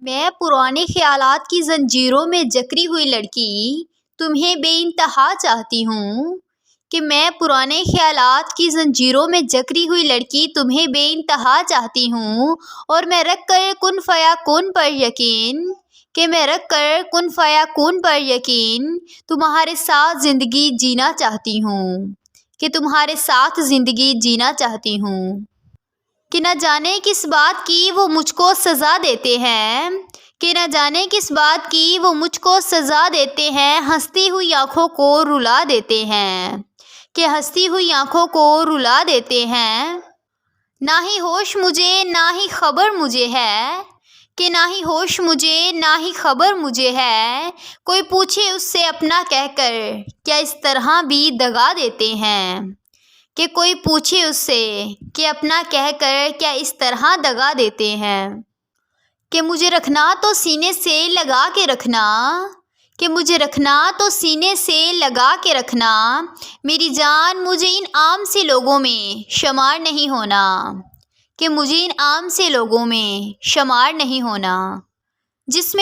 میں پرانے خیالات کی زنجیروں میں جکڑی ہوئی لڑکی تمہیں بے انتہا چاہتی ہوں کہ میں پرانے خیالات کی زنجیروں میں جکڑی ہوئی لڑکی تمہیں بے انتہا چاہتی ہوں اور میں رکھ کر کن فیکون پر یقین تمہارے ساتھ زندگی جینا چاہتی ہوں کہ نہ جانے کس بات کی وہ مجھ کو سزا دیتے ہیں ہنستی ہوئی آنکھوں کو رلا دیتے ہیں نہ ہی ہوش مجھے نہ ہی خبر مجھے ہے کوئی پوچھے اس سے اپنا کہہ کر کیا اس طرح بھی دگا دیتے ہیں کہ مجھے رکھنا تو سینے سے لگا کے رکھنا میری جان مجھے ان عام سے لوگوں میں شمار نہیں ہونا جس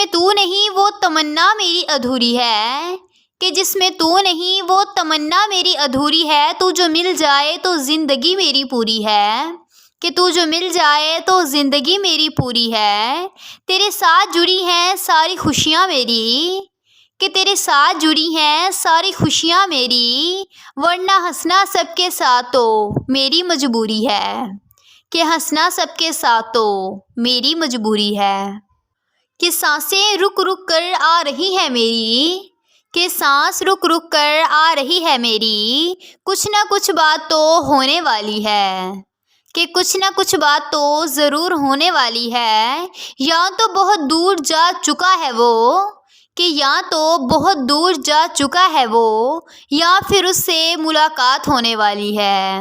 میں تو نہیں وہ تمنا میری ادھوری ہے تو جو مل جائے تو زندگی میری پوری ہے تیرے ساتھ جڑی ہیں ساری خوشیاں میری ورنہ ہنسنا سب کے ساتھ تو میری مجبوری ہے کہ سانسیں رک رک کر آ رہی ہے میری کچھ نہ کچھ بات تو ہونے والی ہے کچھ نہ کچھ بات تو ضرور ہونے والی ہے یا تو بہت دور جا چکا ہے وہ یا پھر اس سے ملاقات ہونے والی ہے